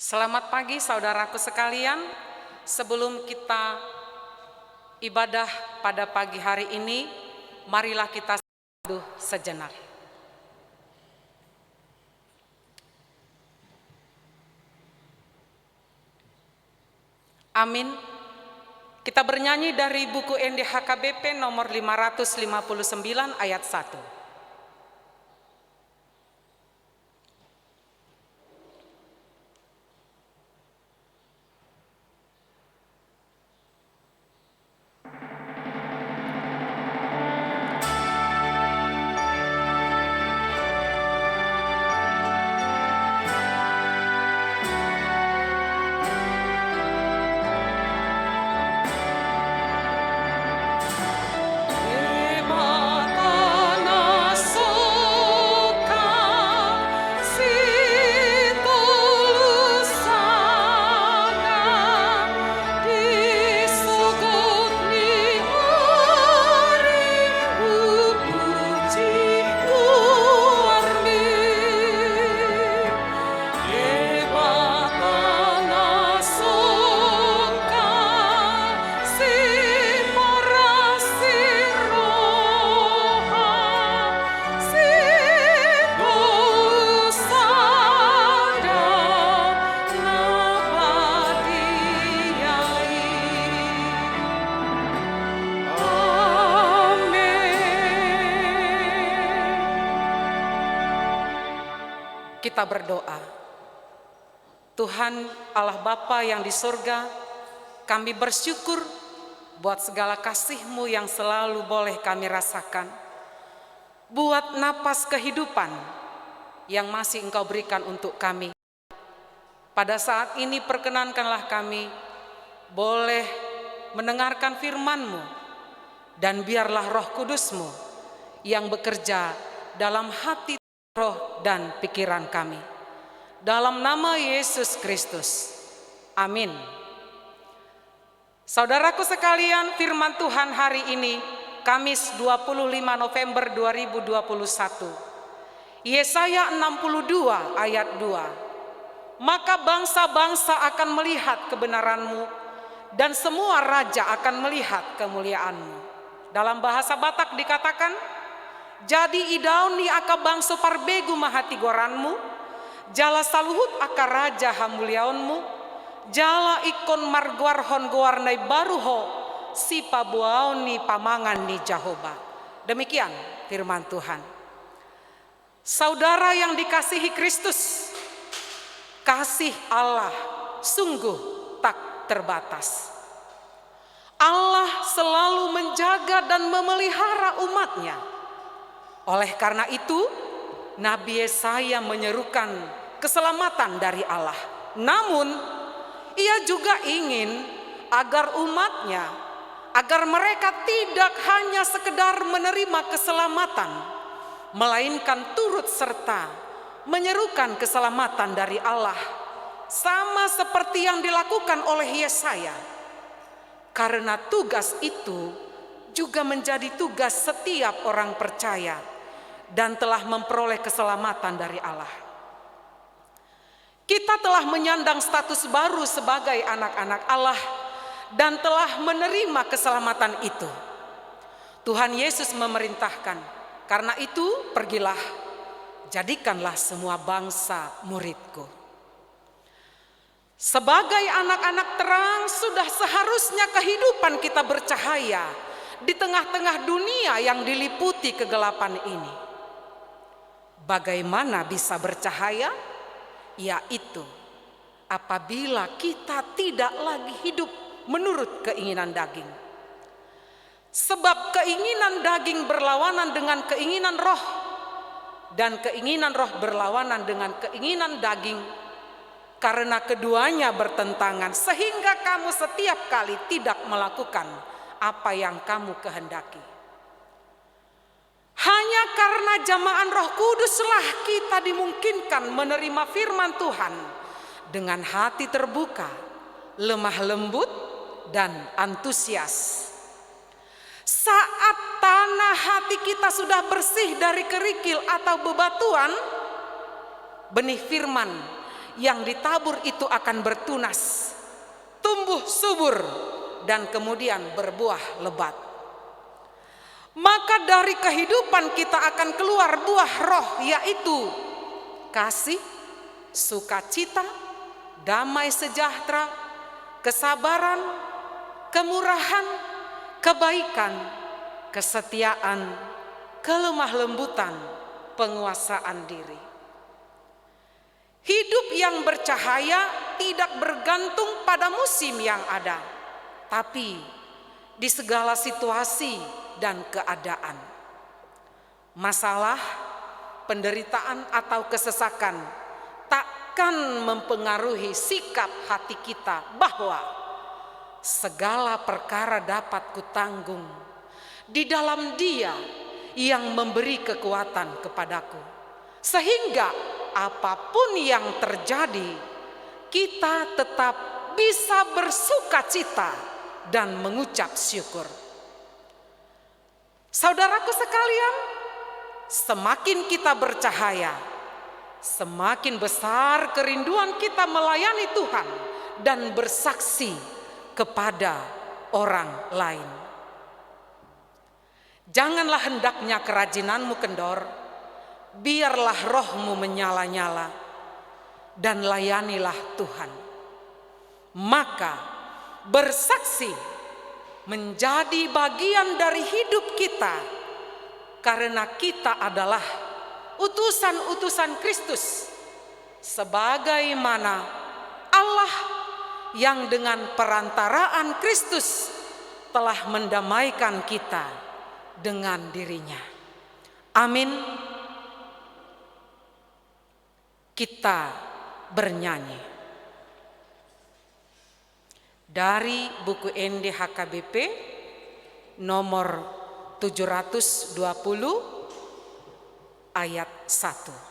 Selamat pagi saudaraku sekalian. Sebelum kita ibadah pada pagi hari ini, marilah kita teduh sejenak. Amin. Kita bernyanyi dari buku NDHKBP nomor 559 ayat 1. Kita berdoa. Tuhan Allah Bapa yang di surga, kami bersyukur buat segala kasih-Mu yang selalu boleh kami rasakan, buat napas kehidupan yang masih Engkau berikan untuk kami. Pada saat ini perkenankanlah kami boleh mendengarkan firman-Mu, dan biarlah Roh Kudus-Mu yang bekerja dalam hati, roh dan pikiran kami. Dalam nama Yesus Kristus. Amin. Saudaraku sekalian, firman Tuhan hari ini, Kamis 25 November 2021. Yesaya 62 ayat 2. Maka bangsa-bangsa akan melihat kebenaran-Mu, dan semua raja akan melihat kemuliaan-Mu. Dalam bahasa Batak dikatakan, jadi idauni aka bangsa parbegu mahati goranmu, jala saluhut aka raja hamuliaunmu, jala ikon marguar hon goarnai baruho, si pabuauni pamangan ni Jahoba. Demikian firman Tuhan. Saudara yang dikasihi Kristus, kasih Allah sungguh tak terbatas. Allah selalu menjaga dan memelihara umatnya. Oleh karena itu, Nabi Yesaya menyerukan keselamatan dari Allah. Namun, ia juga ingin agar umatnya, agar mereka tidak hanya sekedar menerima keselamatan, melainkan turut serta menyerukan keselamatan dari Allah, sama seperti yang dilakukan oleh Yesaya. Karena tugas itu juga menjadi tugas setiap orang percaya dan telah memperoleh keselamatan dari Allah. Kita telah menyandang status baru sebagai anak-anak Allah dan telah menerima keselamatan itu. Tuhan Yesus memerintahkan, karena itu pergilah, jadikanlah semua bangsa muridku. Sebagai anak-anak terang, sudah seharusnya kehidupan kita bercahaya di tengah-tengah dunia yang diliputi kegelapan ini. Bagaimana bisa bercahaya? Yaitu apabila kita tidak lagi hidup menurut keinginan daging. Sebab keinginan daging berlawanan dengan keinginan roh, dan keinginan roh berlawanan dengan keinginan daging. Karena keduanya bertentangan, sehingga kamu setiap kali tidak melakukan apa yang kamu kehendaki. Hanya karena jamaan Roh Kuduslah kita dimungkinkan menerima firman Tuhan dengan hati terbuka, lemah lembut, dan antusias. Saat tanah hati kita sudah bersih dari kerikil atau bebatuan, benih firman yang ditabur itu akan bertunas, tumbuh subur, dan kemudian berbuah lebat. Maka dari kehidupan kita akan keluar buah roh, yaitu kasih, sukacita, damai sejahtera, kesabaran, kemurahan, kebaikan, kesetiaan, kelemah lembutan, penguasaan diri. Hidup yang bercahaya tidak bergantung pada musim yang ada, tapi di segala situasi dan keadaan. Masalah, penderitaan atau kesesakan takkan mempengaruhi sikap hati kita bahwa segala perkara dapat kutanggung di dalam Dia yang memberi kekuatan kepadaku. Sehingga apapun yang terjadi, kita tetap bisa bersukacita dan mengucap syukur. Saudaraku sekalian, semakin kita bercahaya, semakin besar kerinduan kita melayani Tuhan dan bersaksi kepada orang lain. Janganlah hendaknya kerajinanmu kendor, biarlah rohmu menyala-nyala dan layanilah Tuhan. Maka bersaksi menjadi bagian dari hidup kita, karena kita adalah utusan-utusan Kristus, sebagaimana Allah yang dengan perantaraan Kristus telah mendamaikan kita dengan dirinya. Amin. Kita bernyanyi dari buku NDHKBP nomor 720 ayat 1.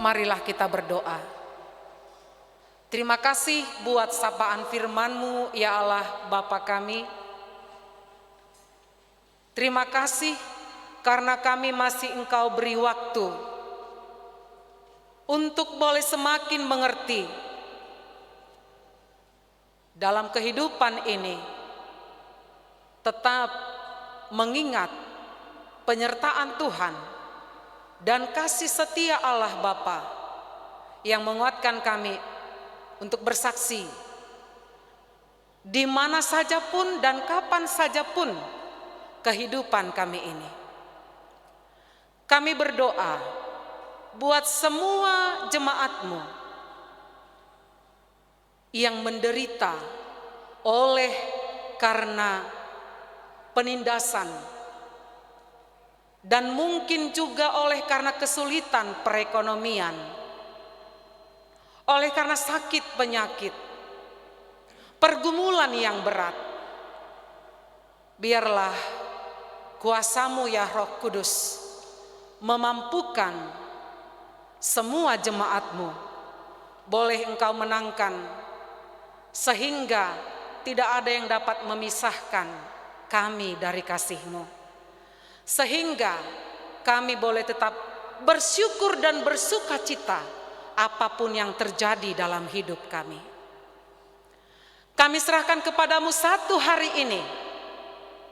Marilah kita berdoa. Terima kasih buat sapaan firman-Mu, ya Allah Bapa kami. Terima kasih karena kami masih Engkau beri waktu untuk boleh semakin mengerti dalam kehidupan ini, tetap mengingat penyertaan Tuhan dan kasih setia Allah Bapa yang menguatkan kami untuk bersaksi di mana saja pun dan kapan saja pun kehidupan kami ini. Kami berdoa buat semua jemaat-Mu yang menderita oleh karena penindasan dan mungkin juga oleh karena kesulitan perekonomian, oleh karena sakit penyakit, pergumulan yang berat. Biarlah kuasa-Mu ya Roh Kudus memampukan semua jemaat-Mu boleh Engkau menangkan, sehingga tidak ada yang dapat memisahkan kami dari kasih-Mu. Sehingga kami boleh tetap bersyukur dan bersukacita apapun yang terjadi dalam hidup kami. Kami serahkan kepadamu satu hari ini.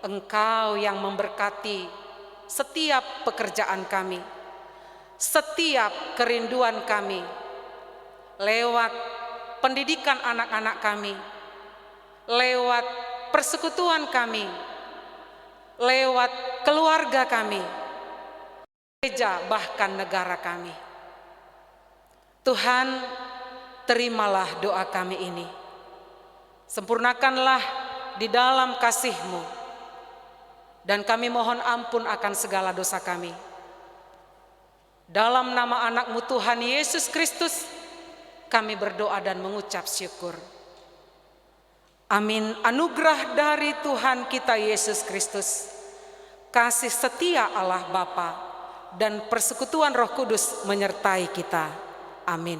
Engkau yang memberkati setiap pekerjaan kami, setiap kerinduan kami, lewat pendidikan anak-anak kami, lewat persekutuan kami, lewat keluarga kami, gereja, bahkan negara kami. Tuhan, terimalah doa kami ini. Sempurnakanlah di dalam kasih-Mu, dan kami mohon ampun akan segala dosa kami. Dalam nama anak-Mu Tuhan Yesus Kristus, kami berdoa dan mengucap syukur. Amin. Anugerah dari Tuhan kita Yesus Kristus, kasih setia Allah Bapa, dan persekutuan Roh Kudus menyertai kita. Amin.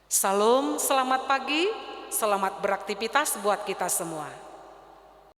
Salam, selamat pagi, selamat beraktivitas buat kita semua.